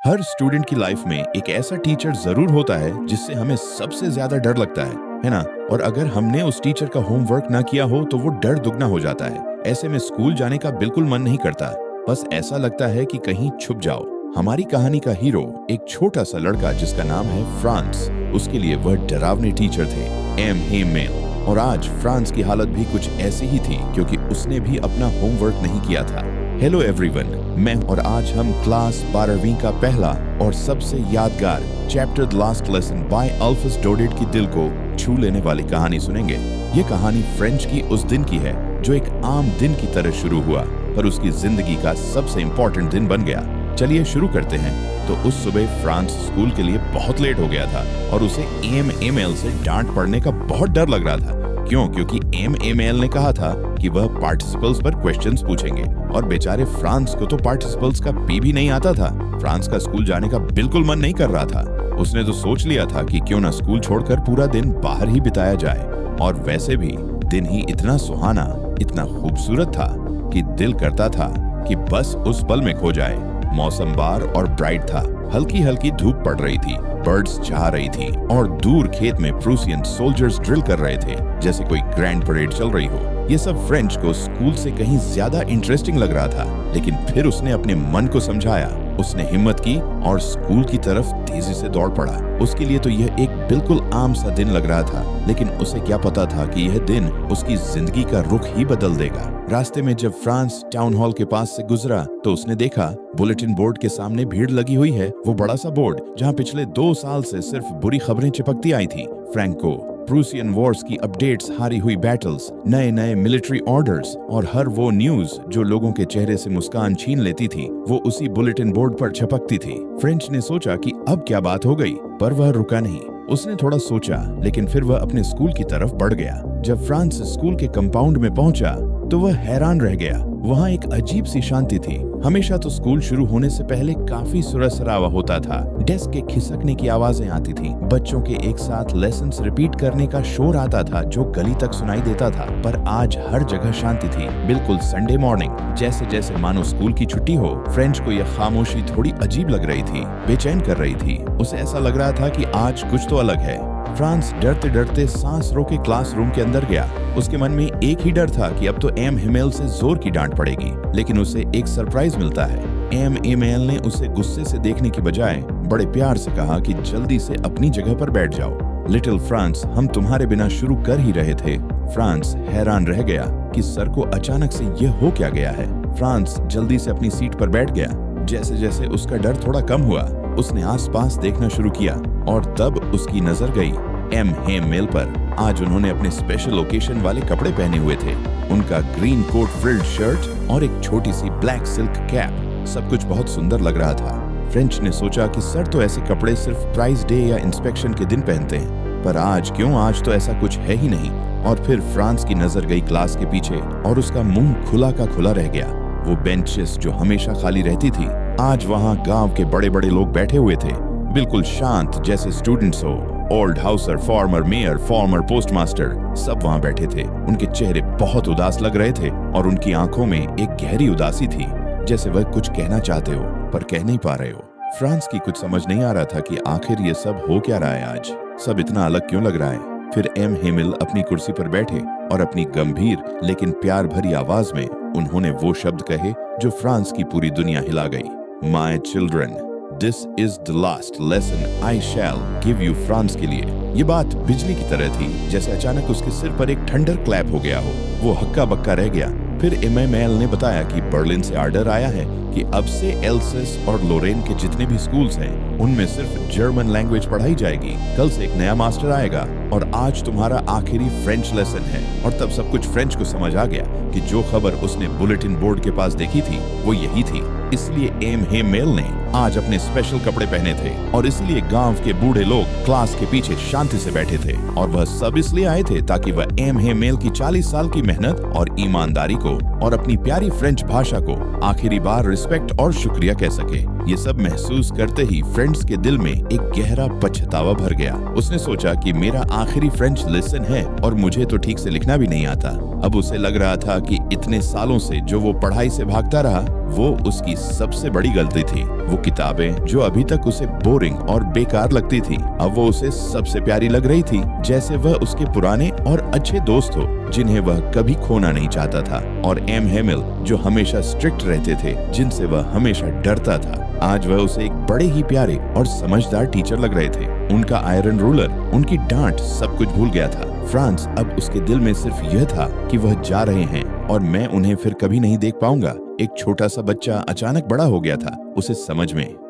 हर student की life में एक ऐसा टीचर जरूर होता है जिससे हमें सबसे ज्यादा डर लगता है ना। और अगर हमने उस टीचर का होमवर्क ना किया हो तो वो डर दुगना हो जाता है। ऐसे में स्कूल जाने का बिल्कुल मन नहीं करता, बस ऐसा लगता है कि कहीं छुप जाओ। हमारी कहानी का हीरो एक छोटा सा लड़का जिसका नाम है फ्रांस। उसके लिए वह डरावने टीचर थे, एम हेमेल। और आज फ्रांस की हालत भी कुछ ऐसी ही थी क्योंकि उसने भी अपना होमवर्क नहीं किया था। हेलो एवरीवन, मैं और आज हम क्लास 12वीं का पहला और सबसे यादगार chapter the last lesson by Alphonse Daudet की दिल को छू लेने वाली कहानी सुनेंगे। ये कहानी फ्रेंच की उस दिन की है जो एक आम दिन की तरह शुरू हुआ पर उसकी जिंदगी का सबसे इम्पोर्टेंट दिन बन गया। चलिए शुरू करते हैं। तो उस सुबह फ्रांस स्कूल के लिए बहुत लेट हो गया था और उसे एम से डांट पड़ने का बहुत डर लग रहा था। क्यों? क्योंकि एम ने कहा था कि वह पार्टिसिपल्स पर क्वेश्चंस पूछेंगे और बेचारे फ्रांस को तो पार्टिसिपल्स का पी भी नहीं आता था। फ्रांस का स्कूल जाने का बिल्कुल मन नहीं कर रहा था। उसने तो सोच लिया था कि क्यों ना स्कूल छोड़कर पूरा दिन बाहर ही बिताया जाए। और वैसे भी दिन ही इतना सुहाना, इतना खूबसूरत था कि दिल करता था कि बस उस पल में खो जाए। मौसम बार और ब्राइट था, हल्की हल्की धूप पड़ रही थी, बर्ड्स चाह रही थी और दूर खेत में प्रूसियन सोल्जर्स ड्रिल कर रहे थे जैसे कोई ग्रैंड परेड चल रही हो। ये सब फ्रेंच को स्कूल से कहीं ज्यादा इंटरेस्टिंग लग रहा था, लेकिन फिर उसने अपने मन को समझाया। उसने हिम्मत की और स्कूल की तरफ तेजी से दौड़ पड़ा। उसके लिए तो यह एक बिल्कुल आम सा दिन लग रहा था, लेकिन उसे क्या पता था कि यह दिन उसकी जिंदगी का रुख ही बदल देगा। रास्ते में जब फ्रांस टाउन हॉल के पास से गुजरा तो उसने देखा बुलेटिन बोर्ड के सामने भीड़ लगी हुई है। वो बड़ा सा बोर्ड जहाँ पिछले 2 साल से सिर्फ बुरी खबरें चिपकती आई थी। फ्रैंको प्रूसियन वॉर्स की अपडेट्स, हारी हुई बैटल्स, नए नए मिलिट्री ऑर्डर्स और हर वो न्यूज जो लोगों के चेहरे से मुस्कान छीन लेती थी, वो उसी बुलेटिन बोर्ड पर छपकती थी। फ्रेंच ने सोचा कि अब क्या बात हो गई, पर वह रुका नहीं। उसने थोड़ा सोचा, लेकिन फिर वह अपने स्कूल की तरफ बढ़ गया। जब फ्रांस स्कूल के कंपाउंड में पहुंचा तो वह हैरान रह गया। वहाँ एक अजीब सी शांति थी। हमेशा तो स्कूल शुरू होने से पहले काफी सुरसरावा होता था। डेस्क के खिसकने की आवाजें आती थी, बच्चों के एक साथ लेसन्स रिपीट करने का शोर आता था जो गली तक सुनाई देता था। पर आज हर जगह शांति थी, बिल्कुल संडे मॉर्निंग जैसे, जैसे मानो स्कूल की छुट्टी हो। फ्रेंच को यह खामोशी थोड़ी अजीब लग रही थी, बेचैन कर रही थी। उसे ऐसा लग रहा था कि आज कुछ तो अलग है। फ्रांस डरते डरते सांस रोके क्लासरूम के अंदर गया। उसके मन में एक ही डर था कि अब तो एम हेमेल से जोर की डांट पड़ेगी, लेकिन उसे एक सरप्राइज मिलता है। एम हेमेल ने उसे गुस्से से देखने की बजाय बड़े प्यार से कहा कि जल्दी से अपनी जगह पर बैठ जाओ। लिटिल फ्रांस, हम तुम्हारे बिना शुरू कर ही रहे थे। फ्रांस हैरान रह गया कि सर को अचानक से यह हो क्या गया है। फ्रांस जल्दी से अपनी सीट पर बैठ गया। जैसे जैसे उसका डर थोड़ा कम हुआ, उसने आसपास देखना शुरू किया और तब उसकी नजर गई एम हेमेल पर। आज उन्होंने अपने स्पेशल ओकेशन वाले कपड़े पहने हुए थे। उनका ग्रीन कोट फ्रिल्ड शर्ट और एक छोटी सी ब्लैक सिल्क कैप, सब कुछ बहुत सुंदर लग रहा था। फ्रेंच ने सोचा कि सर तो ऐसे कपड़े सिर्फ प्राइज डे या इंस्पेक्शन के दिन पहनते हैं, पर आज क्यों? आज तो ऐसा कुछ है ही नहीं। और फिर फ्रांस की नजर गई क्लास के पीछे और उसका मुंह खुला का खुला रह गया। वो बेंचेस जो हमेशा खाली रहती थी, आज वहाँ गांव के बड़े बड़े लोग बैठे हुए थे, बिल्कुल शांत जैसे स्टूडेंट्स हो। Old Hauser, farmer mayor, farmer postmaster, सब वहाँ बैठे थे। उनके चेहरे बहुत उदास लग रहे थे और उनकी आंखों में एक गहरी उदासी थी, जैसे वह कुछ कहना चाहते हो पर कह नहीं पा रहे हो। फ्रांस की कुछ समझ नहीं आ रहा था कि आखिर ये सब हो क्या रहा है। आज सब इतना अलग क्यों लग रहा है। फिर एम हेमेल अपनी कुर्सी पर बैठे और अपनी गंभीर लेकिन प्यार भरी आवाज में उन्होंने वो शब्द कहे जो फ्रांस की पूरी दुनिया हिला गई। My children, this is the last lesson I shell give you. France के लिए ये बात बिजली की तरह थी, जैसे अचानक उसके सिर पर एक थंडर क्लैप हो गया हो। वो हक्का बक्का रह गया। फिर एमएमएल ने बताया कि बर्लिन से ऑर्डर आया है कि अब से एल्सेस और लोरेन के जितने भी स्कूल्स हैं उनमें सिर्फ जर्मन लैंग्वेज पढ़ाई जाएगी। कल से एक नया मास्टर आएगा और आज तुम्हारा आखिरी फ्रेंच लेसन है। और तब सब कुछ फ्रेंच को समझ आ गया कि जो खबर उसने बुलेटिन बोर्ड के पास देखी थी वो यही थी। इसलिए एम हेमेल ने आज अपने स्पेशल कपड़े पहने थे और इसलिए गांव के बूढ़े लोग क्लास के पीछे शांति से बैठे थे। और वह सब इसलिए आए थे ताकि वह एम हेमेल की 40 साल की मेहनत और ईमानदारी को और अपनी प्यारी फ्रेंच भाषा को आखिरी बार रिस्पेक्ट और शुक्रिया कह सके। ये सब महसूस करते ही फ्रेंड्स के दिल में एक गहरा पछतावा भर गया। उसने सोचा कि मेरा आखिरी फ्रेंच लेसन है और मुझे तो ठीक से लिखना भी नहीं आता। अब उसे लग रहा था कि इतने सालों से जो वो पढ़ाई से भागता रहा वो उसकी सबसे बड़ी गलती थी। वो किताबें जो अभी तक उसे बोरिंग और बेकार लगती थी, अब वो उसे सबसे प्यारी लग रही थी, जैसे वह उसके पुराने और अच्छे दोस्त हो जिन्हें वह कभी खोना नहीं चाहता था। और एम हेमिल जो हमेशा स्ट्रिक्ट रहते थे, जिनसे वह हमेशा डरता था, आज वह उसे एक बड़े ही प्यारे और समझदार टीचर लग रहे थे। उनका आयरन रूलर, उनकी डांट सब कुछ भूल गया था। फ्रांस अब उसके दिल में सिर्फ यह था कि वह जा रहे हैं और मैं उन्हें फिर कभी नहीं देख पाऊंगा। एक छोटा सा बच्चा अचानक बड़ा हो गया था, उसे समझ में